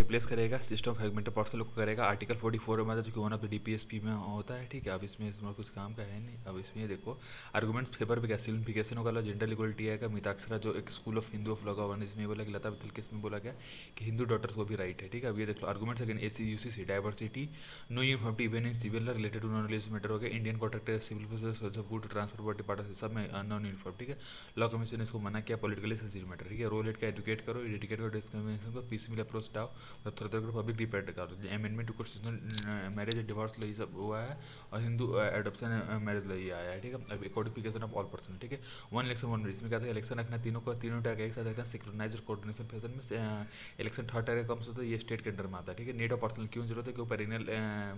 Replace करेगा, system fragmented parcel को करेगा। आर्टिकल 44 में आता है, जो कि वन ऑफ द डीपीएसपी में होता है, ठीक है। अब इसमें कुछ काम का है नहीं। अब इसमें ये देखो, आर्गूमेंट्स फेवर पे क्या सिम्प्लिफिकेशन होगा, जेंडर इक्वलिटी आएगा। मिताक्षरा जो एक स्कूल ऑफ हिंदू ऑफ लगा वन, इसमें बोला कि लता बितल के इसमें बोला गया कि हिंदू डॉटर्स को भी राइट है, ठीक है। अब ये देख लो, arguments against UCC diversity, no uniformity even in civil related to non religious matter हो गया। Indian contract civil forces good transfer body part सब में नॉन यूनिफॉर्म, ठीक है। लॉ कमीशन ने इसको मना किया, पॉलिटिकली सेंसिटिव मैटर, ठीक है। रोल एट का एजुकेट करो, एडुकेट करो, डिस्क्रिमिनेशन को पीसफुल अप्रोच डाओ, मतलब थोड़ा थोड़ा पब्लिक डिपेंड करो। Amendment to constitutional marriage divorce ये सब हुआ है, और हिंदू एडॉप्शन मैरिज ये आया है, ठीक है। अब कोडिफिकेशन ऑफ ऑल पर्सन, ठीक है। वन इलेक्शन वन, इसमें क्या था, इलेक्शन रखना तीनों टाइप एक साथ रखना, सिंक्रोनाइज और कोऑर्डिनेशन फैशन में। इलेक्शन थर्ड टाइप कम्स होता है, ये स्टेट के अंडर में आता है, ठीक है। नीड ऑफ पर्सनल क्यों जरूरत है, क्यों पेरिनियल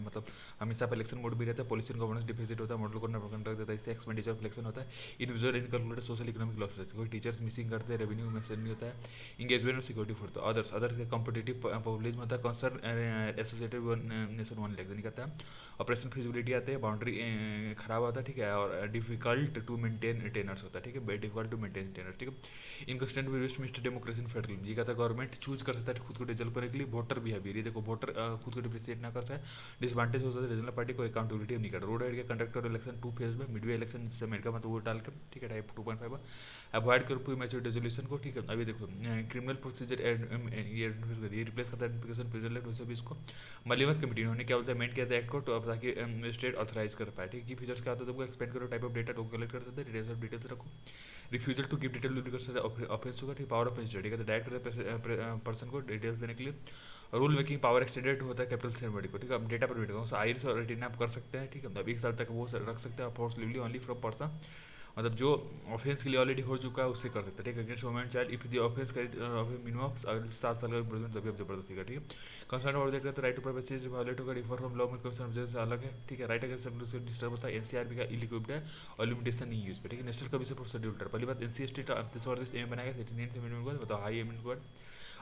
मतलब हमेशा पे इलेक्शन मोड भी रहता है, पॉलिसी गवर्नेंस डिफिसिट होता है, मॉडल को कंडक्ट देता है, इससे एक्सपेंडिचर ऑफ इलेक्शन होता है, इंडिविजुअल इनकैलकुलेटेड सोशल इकोनॉमिक लॉसेस, कोई टीचर्स मिसिंग करते हैं, रेवेन्यू में नहीं होता है, इंगेजमेंट और security force others competitive populism होता है, concern associated nation one election करता है, ऑपरेशन फिजिबिलिटी आते हैं, बाउंड्री खराब होता है, ठीक है। और डिफिकल्ट टू मेंटेन टेनर्स होता है, ठीक है, डिफिकल्ट टू मेंटेन टेनर्स, ठीक है। इनकस्टेंट वेस्ट मिस्टर डेमोक्रेसी फेडरलिज्म, ये कहता है गवर्नमेंट चूज कर सकता है खुद को डेवलप करने के लिए, वोटर बिहेवियर, ये देखो वोटर खुद को डिफ्रेंशिएट ना कर सकता है, डिसवांटेज हो सकता है, रीजनल पार्टी को अकाउंटेबिलिटी नहीं कर, रोड के कंडक्ट और इलेक्शन 2 फेज में, मिडवे इलेक्शन जिससे अमेरिका में तो वोट डाल के, ठीक है, टाइप 2.5 अवॉइड करो प्री मैच्योर रेजोल्यूशन को, ठीक है। अभी देखो क्रिमिनल प्रोसीजर ये रिप्लेस करता है एडमिनिस्ट्रेशन प्रिजन वैसे भी इसको मलिमत कमेटी उन्होंने क्या बोलता है मेंट किया था एक्ट को, तो अब ताकि स्टेट ऑथराइज कर पाए, ठीक है। फीचर्स क्या होता है, तुमको एक्सपेंड करो, टाइप ऑफ डेटा को कलेक्ट कर सकते हैं, डिटेल्स ऑफ डिटेल्स रखो, रिफ्यूजल टू गिव डिटेल कर सकते हैं, ऑफेंस होगा, ठीक, पावर ऑफ इंस्टेट, ठीक है। डायरेक्ट पर्सन को डिटेल्स देने के लिए रूल मेकिंग पावर एक्सटेंडेड होता है कैपिटल सेरेमनी को, ठीक है। अब डेटा प्रोवाइड करो, आइरिस और रेटिना आप कर सकते हैं, ठीक है। अब 1 साल तक वो रख सकते हैं, फोर्सफुली ओनली फ्रॉम पर्सन, मतलब जो ऑफेंस के लिए ऑलरेडी हो चुका है उससे कर सकते हैं, ठीक है। Against women child if the offence minimum 7 साल का इम्प्रिजनमेंट तभी अब जबरदस्ती का, ठीक है। कंसर्न ऑब्जेक्ट का right to privacy is violate होगा, डिफर फ्रॉम लॉ में कंसर्न ऑब्जेक्ट से अलग है, ठीक है। राइट अगेंस्ट सबसे डिस्टर्ब होता है, एनसीआरबी का इलिक्विप्ड है और लिमिटेशन नहीं यूज पे, ठीक है। National commission for scheduled tribe, पहली बात एनसीएसटी दिस एम बनाया गया 89 अमेंडमेंट को, बताओ हाई अमेंडमेंट को,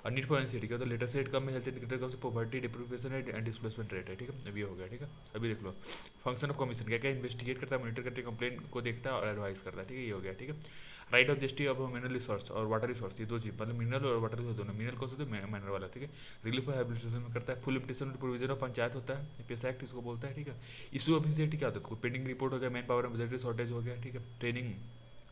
और नीट फॉर एनसीटी का तो लेटेस्ट रेट कम है, हेल्थ इंडिकेटर कम से पॉवर्टी डिप्रिवेशन है एंड डिस्प्लेसमेंट रेट है, ठीक है। अभी हो गया, ठीक है। अभी देख लो फंक्शन ऑफ कमीशन क्या क्या इन्वेस्टिगेट करता है, मॉनिटर करते हैं, कंप्लेंट को देखता है और एडवाइस करता है, ठीक है। ये हो गया, ठीक है। Right of justice of mineral resource और वाटर रिसोर्स, ये दो चीज, मतलब मिनरल और वाटर रिसोर्स दोनों, मिनरल कौन सा तो माइनर वाला, ठीक है। रिलीफ हैबिलिटेशन में करता है, full implementation provision of panchayat होता है, पैसा एक्ट इसको बोलता है, ठीक है। इशू ऑफ इंसिटी क्या होता है, पेंडिंग रिपोर्ट हो गया, मैन पावर बजट शॉर्टेज हो गया, ठीक है। ट्रेनिंग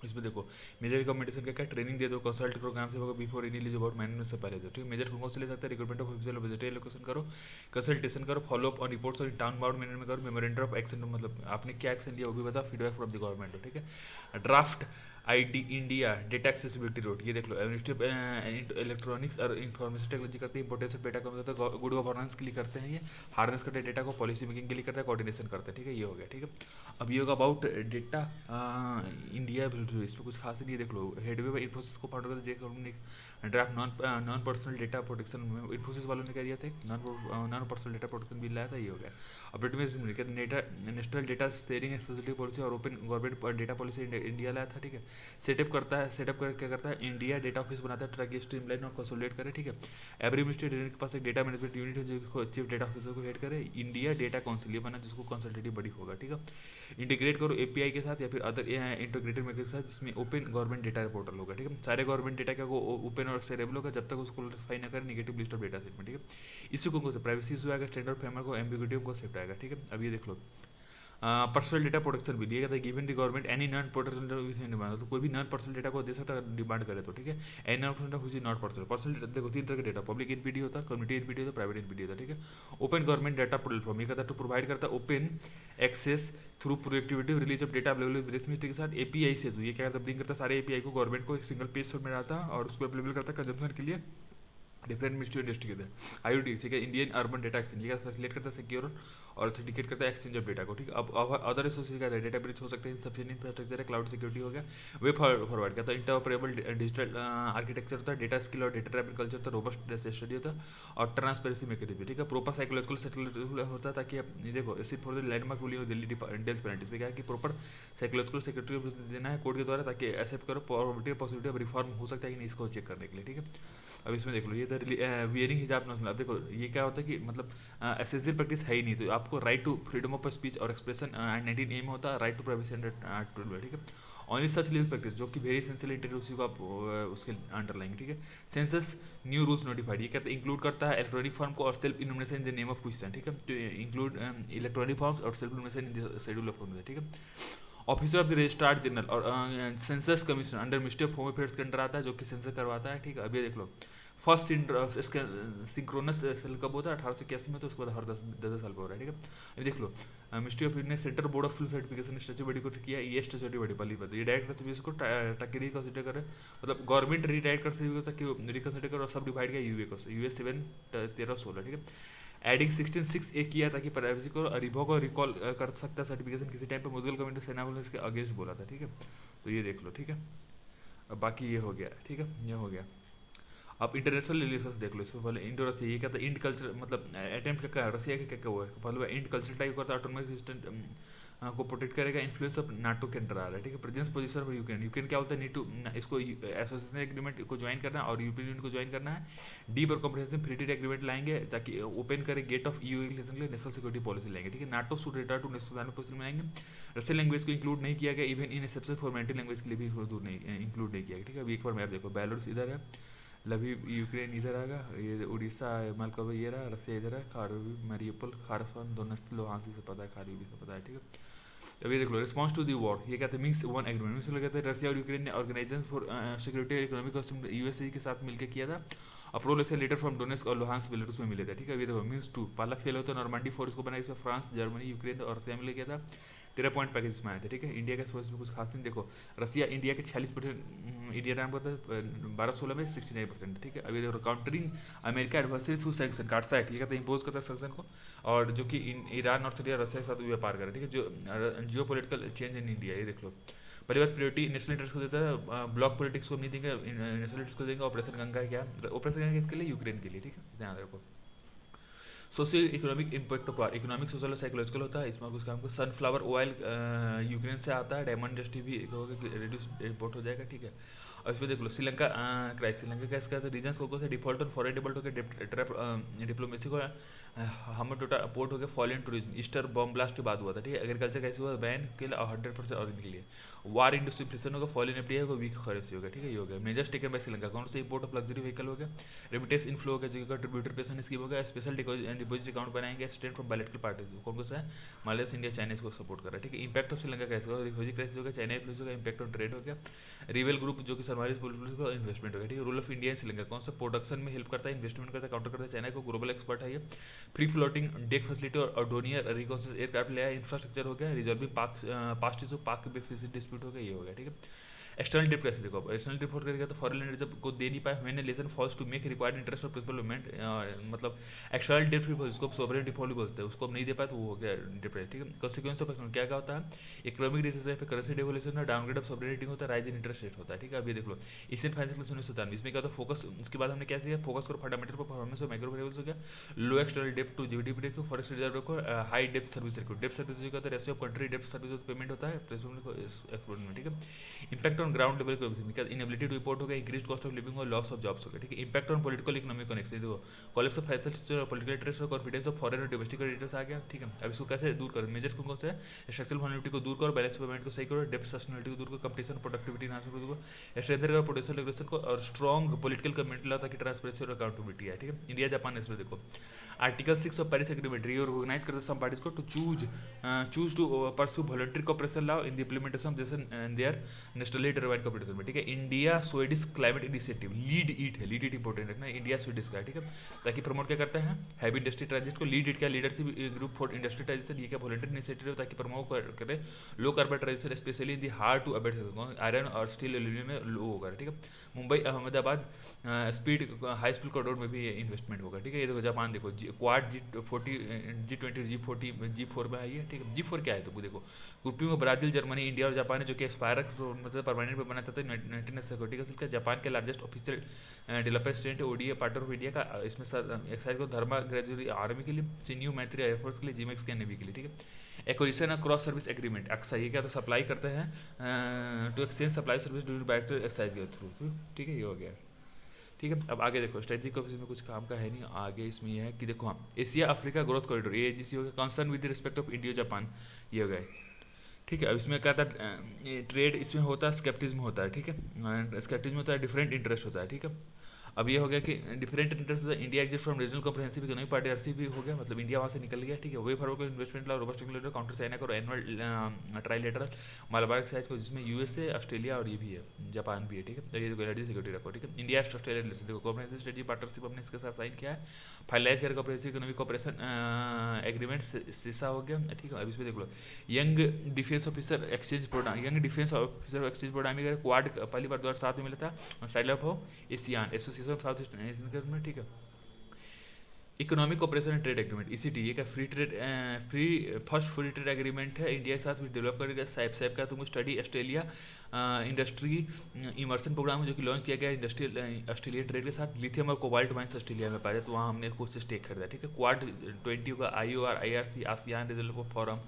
इसमें देखो मेजर रिकमेंडेशन क्या क्या, ट्रेनिंग दे दो, कंसल्ट प्रोग्राम से before any lease about management से पहले दो, ठीक है। मेजर कौन से ले सकते हैं, recruitment of official budget allocation करो, कंसल्टेशन करो, फॉलो अप और रिपोर्ट्स और टाउन बाउंड मैनर में करो, मेमोरेंडम ऑफ एक्शन, मतलब आपने क्या एक्शन लिया वो भी बताओ, फीडबैक फ्रॉम द गवर्नमेंट, ठीक है। Draft ID India data accessibility road, ये देख लो मिनिस्ट्री ऑफ इलेक्ट्रॉनिक्स और इंफॉर्मेशन टेक्नोलॉजी करती है, इंपोर्टेंस ऑफ डेटा का मतलब गुड गवर्नेंस के लिए करते हैं, ये हार्नेस करते हैं डेटा को, पॉलिसी मेकिंग के लिए करते हैं, कोऑर्डिनेशन करते हैं, ठीक है। ये हो गया, ठीक है। अब ये होगा अबाउट डेटा इंडिया, इसमें कुछ खास नहीं, देख लो हेडवे बाई इन्फोसिस को फाउंड करते हैं, draft non personal data protection में इन्फोसिस वालों ने क्या दिया था, non personal data protection bill लाया था, ये हो गया। अपडेट में national data sharing accessibility policy और open government data policy India लाया था, ठीक है। सेटअप करता है, सेटअप कर क्या करता है, इंडिया डेटा ऑफिस बनाता है ताकि स्ट्रीमलाइन और कंसोलिडेट करे, ठीक है। एवरी मिनिस्ट्री के पास एक डेटा मैनेजमेंट यूनिट है जिसको चीफ डेटा ऑफिसर को हेड करे, इंडिया डेटा काउंसिल ये बना जिसको कंसल्टेटिव बॉडी होगा, ठीक है। इंटीग्रेट करो एपीआई के साथ या फिर अदर इंटीग्रेटेड मेथड के साथ, जिसमें ओपन गवर्नमेंट डेटा पोर्टल होगा, ठीक है। सारे गवर्नमेंट डेटा का ओपन और शेयरेबल होगा जब तक उसको क्लासिफाई ना करे negative list of data set में, ठीक है। इसी को प्राइवेसी इशू आएगा, स्टैंडर्ड फ्रेमवर्क को एम्बिग्यूटी को सेफ्ट आएगा, ठीक है। अब ये देख लो पर्सनल डेटा प्रोटेक्शन भी दिया गया था, given the government any non personal demand, तो कोई भी नॉन पर्सनल डेटा को दे सकता है डिमांड करे तो, ठीक है। एनी नॉन पर्सनल हुई नॉट पर्सनल, पर्सनल देखो 3 तरह का डेटा, पब्लिक एनपीडी होता है, कम्युनिटी एनपीडी होता है, प्राइवेट एनपीडी होता है, ठीक है। ओपन गवर्नमेंट डाटा प्लेटफॉर्म ये कहता है टू प्रोवाइड करता है open access through proactivity release of data available with के साथ एपीआई से, तो ये क्या करता है ब्रिंग करता है सारे एपीआई को गवर्नमेंट को एक सिंगल पेज में डालता है और उसको अवेलेबल करता है कंजम्पशन के लिए डिफरेंट मिनिस्ट्री इंडस्ट्री के आईओटी, ठीक है। इंडियन अर्बन डेटा एक्सचेंज ये फैसिलिटेट करता है सिक्योर और ऑथेंटिकेट करता है एक्सचेंज ऑफ डेटा को, ठीक है। अब अदर रिसोर्सेज का डेटा ब्रीच हो सकते हैं, सफिशिएंट इंफ्रास्ट्रक्चर है, क्लाउड सिक्योरिटी हो गया, वे फॉरवर्ड करता है, इंटरऑपरेबल डिजिटल आर्किटेक्चर होता है, डेटा स्किल और डेटा ट्रैवल कल्चर होता है, रोबस्ट स्टडी होता है और ट्रांसपेरेंसी मैकेनिज्म, ठीक है। प्रॉपर साइकोलॉजिकल सेटल होता है ताकि देखो सिर्फ for the landmark ruling Delhi डेल्स पेनल्टीज में क्या है कि प्रॉपर साइकोलॉजिकल सिक्योरिटी देना है कोर्ट के द्वारा ताकि एक्सेप्ट करो पॉसिबिलिटी ऑफ रिफॉर्म हो सकता है कि नहीं, इसको चेक करने के लिए, ठीक है। अब इसमें देख लो ये था वियरिंग हिजाब नॉट, अब देखो ये क्या होता है कि मतलब एसेंशियल प्रैक्टिस है ही नहीं, तो आपको right to freedom of speech और एक्सप्रेशन 19 एम होता है, राइट टू प्राइवेसी अंडर 12, ठीक है। ओनली सच लिविंग प्रैक्टिस जो कि वेरी एसेंशियल इंटीरियर उसी को आप उसके अंडर लाएंगे, ठीक है। सेंसस न्यू रूल्स नोटिफाइड, ये कहते हैं इंक्लूड करता है इलेक्ट्रॉनिक फॉर्म को और self enumeration in the name of question, ठीक है। तो इंक्लूड इलेक्ट्रॉनिक फॉर्म्स और self enumeration in the schedule of form, ठीक है। Officer of the Registrar General और census commission under ministry of home affairs के अंडर आता है, जो कि सेंसस करवाता है, ठीक है। अभी देख लो फर्स्ट इसका सिंक्रोनस सेल कब होता है 1881 में, तो उसके बाद हर 10 साल पर हो रहा है, ठीक है। अभी देख लो मिनिस्ट्री ऑफ ने central board of film certification statue body को किया, ये स्टैच्यू बॉडी पहली बात, ये डायरेक्ट सर्विस को ताकि रिकंसिडर करे, मतलब गवर्नमेंट रिडायरेक्ट कर सकती है ताकि रिकंसिडर करे, और सब डिवाइड किया यूए को, यूए 7 13 16, ठीक है। एडिंग 16(6) ए किया ताकि प्राइवेसी को रिवोक और रिकॉल कर सकता है सर्टिफिकेशन किसी टाइम पे, मुगल कमेटी सेना वालों ने इसके अगेंस्ट बोला था, ठीक है। तो ये देख लो, ठीक है। अब बाकी ये हो गया, ठीक है, ये हो गया। आप इंटरनेशनल रिलेशंस देख लो, इसमें पहले इंडो रसिया, ये क्या था इंड कल्चर, मतलब अटेम्प्ट क्या रसिया के क्या हुआ है, पहले इंड कल्चर टाइप करता है, ऑटोनोमस सिस्टम को प्रोटेक्ट करेगा, इन्फ्लुएंस ऑफ नाटो के अंडर आ रहा है, ठीक है। Presence position of Ukraine, Ukraine क्या होता है, नीड टू इसको एसोसिएशन एग्रीमेंट को ज्वाइन करना है और यूरोपियन यूनियन को ज्वाइन करना है, डीप और कॉम्प्रिहेंसिव फ्री ट्रेड एग्रीमेंट लाएंगे ताकि ओपन करे गेट ऑफ ईयू रिलेशन के लिए, नेशनल सिक्योरिटी पॉलिसी लाएंगे, ठीक है। NATO should return to national policy में आएंगे। रशियन लैंग्वेज को इंक्लूड नहीं किया गया, even in exception for mental language के लिए भी दूर नहीं इंक्लूड नहीं किया गया, ठीक है। अभी एक बार मैप देखो, बेलारूस इधर है, लवीव यूक्रेन इधर आएगा, ये उड़ीसा मालकोवा ये रहा, रसिया इधर है, खारोवी मारियोपोल खारसन दोनोस्त लोहांसी से पता है, खारीवी भी से पता है, ठीक है। अभी देख लो रिस्पॉन्स टू दी वॉर, ये कहते हैं मिंस वन एग्रीमेंट, मिंस कहते हैं रसिया और यूक्रेन ने ऑर्गेनाइजेशन फॉर सिक्योरिटी इकोनॉमिक और यूएसए के साथ मिलकर किया था। अप्रूवल ऐसे लीडर फ्रॉम डोनेस्क और लुहांस्क बेलारूस में मिले थे, ठीक है। अभी देखो मींस 2 पहला फेल होता है, नॉर्मंडी फोर्स को बनाया, इसमें फ्रांस जर्मनी यूक्रेन और रसिया मिल गया था, 13 पॉइंट पैकेज इसमें आए थे, ठीक है। इंडिया के सोर्स में कुछ खास नहीं, देखो रसिया इंडिया के 46%, इंडिया रैंक होता है 12-16 में 69%, ठीक है। अभी देखो countering America adversary through sanction cards act, ये कहते हैं इंपोज करता है सैंक्शन को, और जो कि ईरान और सीरिया रसिया के साथ व्यापार करे, ठीक है। जो geo political change in India, ये देख लो पहली बात प्रायोरिटी नेशनल इंटरेस्ट को देता है, ब्लॉक पॉलिटिक्स को नहीं देंगे, नेशनल इंटरेस्ट को देंगे। ऑपरेशन गंगा है क्या, ऑपरेशन गंगा किसके लिए, यूक्रेन के लिए, ठीक है, ध्यान रखो। Social economic impact of war, economic social और साइकोलॉजिकल होता है, इसमें कुछ काम को सनफ्लावर ऑयल यूक्रेन से आता है, डायमंड इंडस्ट्री भी रिड्यूस इम्पोर्ट हो जाएगा, ठीक है। और इसमें देख लो श्रीलंका क्राइसिस, श्रीलंका कैसे कहते हैं रीजन्स को से डिफॉल्ट और फॉरेन डिफॉल्ट हो गया, ट्रैप डिप्लोमेसी को हम टोटा पोर्ट हो गया, foreign tourism Easter bomb blast के बाद हुआ था, ठीक है। एग्रीकल्चर कैसे हुआ, बैन के लिए 100% ऑर्गेनिक के लिए, वार इंडस्ट्री प्रेशन होगा, फॉरेन एफडीआई होगा, वीक करेंसी होगा, ठीक है। ये हो गया मेजर्स टेकन बाय श्रीलंका, कौन से इंपोर्ट ऑफ लग्जरी व्हीकल हो गया, रेमिटेंस इनफ्लो हो गया, जगह कंट्रीब्यूटर पेशन स्कीम हो गया, स्पेशल डिपॉजिट अकाउंट बनाएंगे स्टेट फ्रॉम बायलैटरल पार्टीज, कौन सा है मालदीव इंडिया चाइनीज को सपोर्ट कर रहा है, ठीक है। इंपैक्ट ऑफ श्रीलंका कैसे होगा, रिफ्यूजी क्राइसिस हो गया, चाइना इन्फ्लुएंस हो गया, इंपैक्ट ऑन ट्रेड हो गया, रिवेल ग्रुप जो कि सरमारिस पॉलिटिक्स इन्वेस्टमेंट हो गया, ठीक है। Rule of India in Sri Lanka कौन सा प्रोडक्शन में हेल्प करता है, इन्वेस्टमेंट करता है, काउंटर करता है, चाइना को ग्लोबल एक्सपर्ट है ये, फ्री फ्लोटिंग डेक फैसिलिटी और डोनियर रिकॉन्सिस एयरक्राफ्ट ले आया, इंफ्रास्ट्रक्चर हो गया, रिजॉल्विंग पास्ट इशू पाक डिस्प्यूट हो गया, ये हो गया, ठीक है। एक्सटर्नल डिप कैसे देखो, एक्सटर्नल डिप करेगा तो फॉरेन लैंड जब को दे नहीं पाए, मैंने lesson falls to make required interest of principal payment, मतलब एक्सटर्नल डिप उसको सोवरेन डिफॉल्ट भी बोलते हैं, उसको नहीं दे पाए तो वो हो गया डिप, ठीक है। कॉन्सिक्वेंस ऑफ क्या क्या होता है, इकोनॉमिक रिसेशन पे करेंसी डेवोल्यूशन और डाउनग्रेड ऑफ सोवरेनिटी होता है, राइज इन इंटरेस्ट रेट होता है, ठीक है। अभी देख लो एशियन फाइनेंशियल 1997 इसमें क्या होता है, फोकस उसके बाद हमने क्या किया, फोकस करो फंडामेंटल परफॉर्मेंस और माइक्रो वेरिएबल्स हो गया, लो एक्सटर्नल डेप्ट टू जीडीपी रखो, फॉरेक्स रिजर्व रखो, हाई डेप्थ सर्विस रखो, डेप्थ सर्विस जो होता है रेशियो ऑफ कंट्री डेप्थ सर्विस पेमेंट होता है एक्सपोर्ट में, ठीक है। Impact on ground level inability to report हो गया, इंक्रीज कॉस्ट ऑफ लिविंग और लॉस ऑफ जॉब्स हो गया, ठीक है। Impact on political economic connection, देखो collapse of facilities political interest और कॉन्फिडेंस ऑफ फॉरेन और डोमेस्टिक क्रेडिटर्स आ गया, ठीक है। अब इसको कैसे दूर करें, मेजर्स कौन से है, स्ट्रक्चरल वल्नरेबिलिटी को दूर करो, बैलेंस पेमेंट को सही करो, डेप्थ सस्टेनेबिलिटी को दूर करो, कंपटीशन प्रोडक्टिविटी एनहांस को दूर करो, स्ट्रेंथन करो प्रोड्यूसर रेगुलेशन को, और स्ट्रॉन्ग पॉलिटिकल कम्युनिटी लाओ ताकि ट्रांसपेरेंसी और अकाउंटेबिलिटी है, ठीक है। इंडिया जापान इसमें देखो article 6 of Paris agreement reorganize करते सम पार्टीज को to choose to pursue voluntary cooperation law in the implementation of this their nationally determined competition में, ठीक है। India Swedish climate initiative lead it important रखना, India Swedish का, ठीक है। ताकि प्रमोट क्या करते हैं, हैवी इंडस्ट्री ट्रांजिट को, लीड इट क्या leadership group for industry transition, ये क्या वॉलंटरी इनिशिएटिव ताकि प्रमोट करे लो carbon transition specially in the hard to abate iron और स्टील एल्यूमिनियम में लो होगा, ठीक है। Mumbai Ahmedabad speed high speed corridor में भी इन्वेस्टमेंट होगा, ठीक है। ये देखो जापान देखो क्वाड G40 G20 G4 में आई है, ठीक है। G4 क्या है तो देखो ग्रुपिंग में ब्राजील जर्मनी इंडिया और जापान है, जो कि एक्सपायर मतलब परमानेंट में बना चाहते हैं नेशनल सिक्योरिटी काउंसिल का, जापान के largest official developer state ODA partner of India का, इसमें एक्साइज को धर्मा ग्रेजुअली आर्मी के लिए, सिन्यू मैत्री एयरफोर्स के लिए, जीमेक्स के नेवी के लिए, ठीक है। Acquisition of cross service agreement ACSA, ये क्या तो सप्लाई करते हैं to exchange supply service during back to excise के थ्रू, ठीक है। ये हो गया, ठीक है। अब आगे देखो स्ट्रेटेजिक ऑफिस में कुछ काम का है नहीं, आगे इसमें यह है कि देखो हाँ Asia Africa growth corridor AGC हो गया, concern with respect of India Japan, ये हो गया, ठीक है। अब इसमें क्या था, ट्रेड इसमें होता है, स्केप्टिज्म होता है, ठीक है, स्केप्टिज्म होता है, डिफरेंट इंटरेस्ट होता है, ठीक है। अब ये हो गया कि डिफरेंट इंटरेस्ट होता है, India exit from regional comprehensive economic partnership भी हो गया, मतलब इंडिया वहाँ से निकल गया, ठीक है। वे फॉरवर्ड को इन्वेस्टमेंट ला, रोबस्ट रेगुलेटर, काउंटर चाइना को, एनुअल ट्राइलेटरल मलाबार एक्सरसाइज को, जिसमें यूएसए, ऑस्ट्रेलिया और ये भी है, जापान भी है, ठीक है। तो ये देखो एनर्जी सिक्योरिटी रखो, ठीक है। इंडिया ऑस्ट्रेलिया रिलेशन देखो, कॉम्प्रिहेंसिव स्ट्रेटेजी पार्टनरशिप हमने इसके साथ साइन किया है, फाइनलाइज कर कॉम्प्रिहेंसिव इकोनॉमिक कोऑपरेशन एग्रीमेंट सीसा हो गया, ठीक है। अब इसमें देख लो, young defence officer exchange programme, young defence officer exchange programme में क्वाड पहली बार 2007 में मिला था, साइड ऑफ हो ASEAN Association of South East Asian में, ठीक है। Economic operation and trade agreement ECT, ये क्या free trade, free first free trade agreement है इंडिया के साथ डेवलप करेगा। सैप का तुमको study Australia industry immersion programme जो कि लॉन्च किया गया इंडस्ट्रियल ऑस्ट्रेलियन ट्रेड के साथ। लिथियम और कोबाल्ट माइंस ऑस्ट्रेलिया में पाए जाते, तो वहाँ हमने कुछ स्टेक खरीदा, ठीक है। क्वाड 20 का IOR IRC ASEAN reserve forum,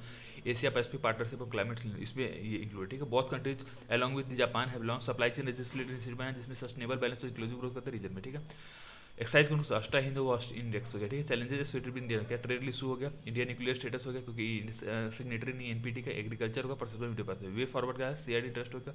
Asia Pacific partnership of climate, इसमें ये इंक्लूड, ठीक है। बहुत countries along with Japan have launch supply chain registered जिसमें सस्टेनेबल बैलेंस और इंक्लूसिव ग्रोथ करता है रीजन में, ठीक है। एक्साइज कौन सा, अष्टा हिंदू वास्ट इंडेक्स हो गया, ठीक है। चैलेंजेस स्वीटेड इंडिया, क्या ट्रेड इशू हो गया, इंडिया न्यूक्लियर स्टेटस हो गया क्योंकि सिग्नेटरी नहीं एनपीटी का, एग्रीकल्चर होगा, परसेप्शन वीडियो पास वे फॉरवर्ड का सीआरडी ट्रस्ट होगा,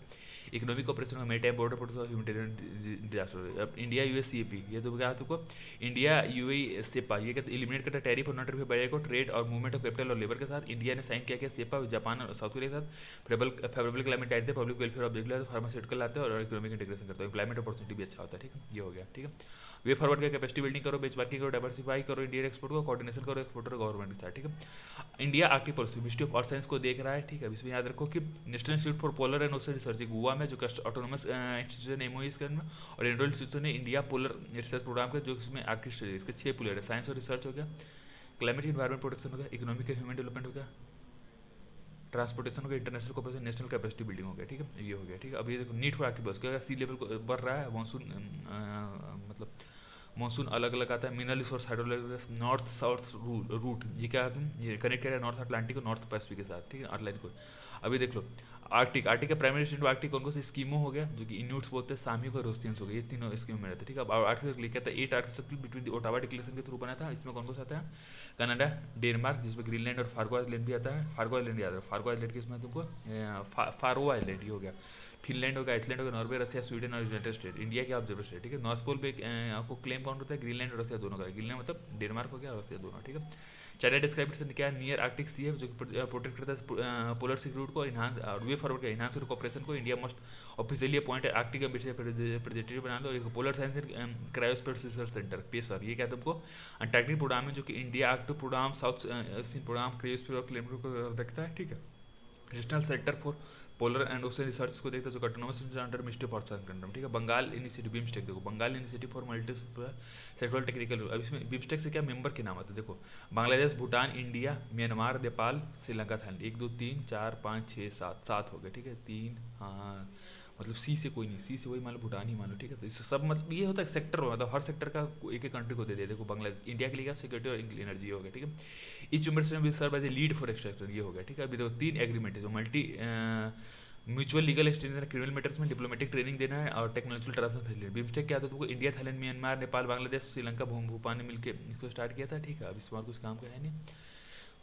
इकोनॉमिक ऑपरेशन का, मेटाइम बॉर्डर प्रोटेक्शन, ह्यूमैनिटेरियन डिजास्टर। अब इंडिया यूएस सीएपी, ये तो क्या तुमको इंडिया यूएई सेपा, ये क्या एलिमिनेट करता है टैरिफ और नॉन टैरिफ बैरियर को, ट्रेड और मूवमेंट ऑफ कैपिटल और लेबर के साथ। इंडिया ने साइन किया सेपा जापान और साउथ कोरिया के साथ, फेवरेबल क्लाइमेट आते हैं, पब्लिक वेलफेयर ऑब्जेक्टिव फार्मास्यूटिकल लाते हैं और इकोनॉमिक इंटीग्रेशन करते हैं, एम्प्लॉयमेंट अपॉर्चुनिटी भी अच्छा होता है, ठीक है। ये हो गया, ठीक है। वे फॉरवर्ड का कैपेसिटी बिल्डिंग करो, बेंचमार्किंग करो, डाइवर्सिफाई करो इंडियन एक्सपोर्ट को, कोऑर्डिनेशन करो एक्सपोर्टर गवर्नमेंट के साथ, ठीक है। India Arctic policy ministry of earth science को देख रहा है, ठीक है। अब इसमें याद रखो कि national institute for polar and ocean research Goa में जो ऑटोनोमस इंस्टीट्यूशन एमओई में, और इंडोल इंस्टीट्यूशन ने इंडिया पोलर रिसर्च प्रोग्राम का, जो इसमें आर्कटिक स्टडी, इसके 6 पिलर है, साइंस और रिसर्च हो गया, क्लाइमेट एनवायरमेंट प्रोटेक्शन हो गया, इकोनॉमिक एंड ह्यूमन डेवलपमेंट हो गया, ट्रांसपोर्टेशन हो गया, international cooperation, national capacity building हो गया, ठीक है। ये हो गया, ठीक है। अब ये देखो नीड फॉर आर्कटिक बस क्या, सी लेवल बढ़ रहा है, मानसून मतलब मानसून अलग अलग आता है, mineral resource, hydrologic, north south route, ये क्या है, ये कनेक्ट कर रहा है नॉर्थ अटलांटिक और नॉर्थ पैसिफिक के साथ, ठीक है, अटलांटिक को। अभी देख लो आर्टिक का प्राइमरी स्टेट आर्टिक कौन कौन से स्कीमो हो गया, जो कि इन्यूट्स बोलते हैं, सामिक और रोस्टियंस हो गए, ये तीनों स्कीम में रहते हैं, ठीक है। अब आर्टिकल लिखा था 8 article between the Ottawa declaration के थ्रू बना था, इसमें कौन कौन सा आता है, कनाडा, डेनमार्क, जिसमें ग्रीनलैंड और फार्गो आइलैंड भी आता है, फार्गो आइलैंड याद है, फार्गो आइलैंड के इसमें तुमको फारो आइलैंड, ये हो गया, फिनलैंड होगा, आइसलैंड होगा, नॉर्वे, रशिया, स्वीडन और यूनाइटेड स्टेट, इंडिया के ऑब्जर्वर स्टेट, ठीक है। नॉर्थ पोल पे आपको क्लेम काउंट होता है, ग्रीनलैंड और रशिया दोनों का, ग्रीनलैंड मतलब डेनमार्क हो गया, रशिया दोनों, ठीक है। चाइना डिस्क्राइब क्या है, नियर आर्कटिक सी है, जो कि प्रोटेक्ट करता है पोलर सी रूट को, इन्हांस वे फॉरवर्ड का इन्हांस कॉपरेशन को, India must officially appoint Arctic representative बना दो, एक polar science and cryosphere research centre पेसर, ये क्या है तुमको अंटार्कटिक प्रोग्राम में, जो कि India Arctic programme, south programme, cryosphere और क्लाइमेट को देखता है, ठीक है। National centre for polar and ocean research को देखता है, जो autonomous under ministry of earth control, ठीक है। बंगाल इनिशिएटिव बिम्स्टेक, देखो Bengal initiative for multi sectoral technical, अब इसमें बिम्स्टेक से क्या मेंबर के नाम आते हैं, देखो Bangladesh, Bhutan, India, Myanmar, Nepal, Sri Lanka, Thailand, 1 2 3 4 5 6 7 7 हो गए, ठीक है। 3 हाँ मतलब सी से कोई नहीं, सी से वही मान लो भूटान ही मान लो, ठीक है। तो इस सब मतलब ये होता है सेक्टर, मतलब हर सेक्टर का एक एक कंट्री को दे दे, देखो बांग्लादेश, इंडिया के लिए क्या सिक्योरिटी और एनर्जी हो गया, ठीक है। इस membership will serve as a lead for extraction, ये हो गया, ठीक है। अभी देखो 3 एग्रीमेंट है, जो multi mutual legal exchange, criminal matters में डिप्लोमेटिक ट्रेनिंग देना है, और टेक्नोलॉजिकल ट्रांसफर फैसिलिटी। बिम्स्टेक क्या था तुमको, India, Thailand, Myanmar, Nepal, Bangladesh, Sri Lanka, Bhutan ने मिलकर इसको स्टार्ट किया था, ठीक है। अब इस बार कुछ काम का है नहीं।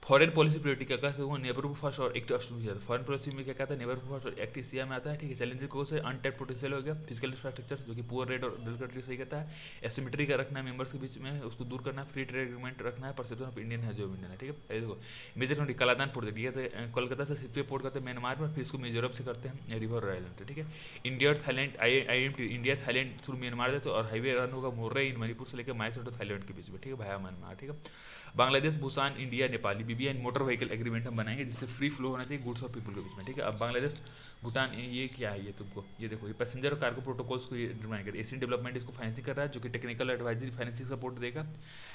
फॉरेन पॉलिसी प्रायोरिटी क्या कहते हैं, नेबरहुड फर्स्ट और एक्ट ऑस्ट्रेलिया, फॉरेन पॉलिसी में क्या कहता है, नेबरहुड फर्स्ट और एक्ट एशिया में आता है, ठीक है। चैलेंजेस को से अनटैप्ड पोटेंशियल हो गया, फिजिकल इंफ्रास्ट्रक्चर, जो कि पुअर रेट और डेवलप्ड कंट्री सही कहता है, एसिमेट्री का रखना है मेंबर्स के बीच में, उसको दूर करना है, फ्री ट्रेड एग्रीमेंट रखना है, परसेप्शन ऑफ इंडियन है जो इंडियन है, ठीक है। ये देखो मेजर कंट्री कलादान पोर्ट, ये कोलकाता से शिप पोर्ट करते हैं म्यांमार में, फिर इसको मिजोरम से करते हैं रिवर आइलैंड, ठीक है। इंडिया और Thailand IMT, India Thailand through Myanmar देते, और हाईवे रन होगा मोर्रे इन मणिपुर से लेकर माइसोर और थाईलैंड के बीच में, ठीक है, भाया म्यांमार, ठीक है। Bangladesh, Bhutan, India, Nepali BBI motor vehicle agreement हम बनाएंगे, जिससे फ्री फ्लो होना चाहिए गुड्स और पीपल के बीच में, ठीक है। अब बांग्लादेश, भूटान, ये क्या है, ये तुमको ये देखो, ये पैसेंजर और कार्गो प्रोटोकॉल्स को डिमांड कर, एशियन डेवलपमेंट इसको फाइनेंसिंग कर रहा है, जो कि टेक्निकल एडवाइजरी फाइनेंसिंग सपोर्ट देगा,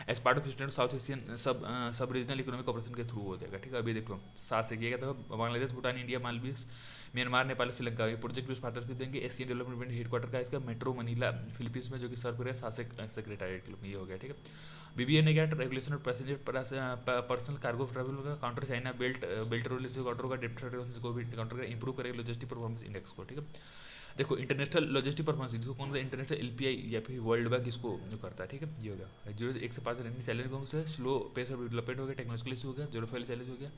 as part of eastern South Asian sub regional economic operation के थ्रू हो जाएगा, ठीक है। अभी देखो 7 से किया था, बांग्लादेश, भूटान, इंडिया, मालदीव्स, म्यांमार, नेपाल, श्रीलंका, ये प्रोजेक्ट बेस्ड पार्टनरशिप देंगे। एशियन डेवलपमेंट हेडक्वार्टर का इसका मेट्रो मनीला फिलीपींस में, जो कि सर्व करेगा शासक सेक्रेटरीट के लोग, ये हो गया, ठीक है। BBI ने क्या रेगुलेशन और पैसेंजर पर्सनल कार्गो ट्रैवल का counter, China belt road counter का, डेप्ट को भी काउंटर का इंप्रूव करेगा लॉजिस्टिक परफॉर्मेंस इंडेक्स को, ठीक है। देखो इंटरनेशनल लॉजिस्टिक परफॉर्मेंस इसको कौन सा, इंटरनेशनल LPI या फिर वर्ल्ड बैंक इसको जो करता है, ठीक है। ये हो गया 0 1 से 5 रैंकिंग चैलेंज कौन सा है, स्लो पेस ऑफ डेवलपमेंट हो गया, टेक्नोलॉजिकल इशू हो गया, जीरो फाइल चैलेंज हो गया,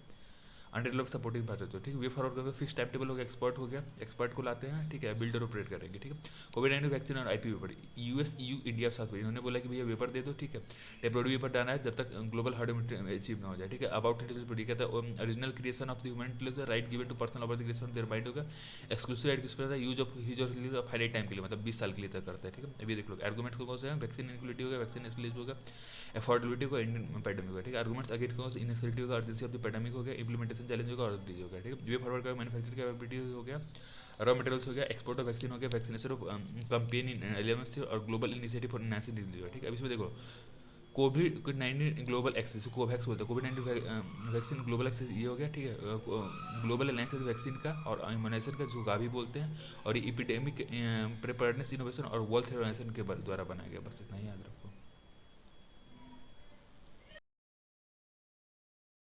अंडर डेवलप सपोर्टिंग पार्ट होते हैं, ठीक है। वे फॉरवर्ड करेंगे, फिक्स टाइम टेबल हो गया, एक्सपर्ट हो गया, एक्सपर्ट को लाते हैं, ठीक है, बिल्डर ऑपरेट करेंगे, ठीक है। कोविड-19 वैक्सीन और IP vapour, US, EU, India, south Korea, इन्होंने बोला कि भैया वेपर दे दो, ठीक है। टेम्पोररी वेपर डालना है जब तक ग्लोबल हर्ड इम्यूनिटी अचीव ना हो जाए, ठीक है। अबाउट इट कहता है original creation of the human right given to personal over the creation of their mind होगा। एक्सक्लूसिव राइट किस पर है, यूज ऑफ हिज और हिज ऑफ हाइलाइट टाइम के लिए, मतलब 20 साल के लिए तक करता है, ठीक है। अभी देख लो आर्गूमेंट्स कौन से हैं, वैक्सीन इनक्लूडिटी होगा, वैक्सीन एस्टिलेज होगा, अफोर्डेबिलिटी होगा, इंडियन पैंडेमिक होगा, ठीक है। आर्गूमेंट्स अगेंस्ट कौन से, इनएक्सेसिबिलिटी होगा, अर्जेंसी ऑफ द पैंडेमिक हो गया, इंप्लीमेंटेशन चैलेंज होगा और डिजीज होगा, ठीक है। वे फॉरवर्ड का मैन्युफैक्चरिंग कैपेबिलिटी हो गया, रॉ मटेरियल्स हो गया, एक्सपोर्ट ऑफ वैक्सीन हो गया, vaccination of campaign in elements और global initiative for enhancing disease होगा, ठीक है। अब इसमें देखो कोविड-19 ग्लोबल एक्सेस, कोवैक्स बोलते हैं, कोविड-19 वैक्सीन ग्लोबल एक्सेस ये हो गया, ठीक है। ग्लोबल अलायंस वैक्सीन का और इम्यूनाइजेशन का जो गावी बोलते हैं, और ये इपिडेमिक प्रिपेयर्डनेस इनोवेशन और वर्ल्ड हेल्थ ऑर्गेनाइजेशन के द्वारा बनाया गया, बस इतना ही याद रखो।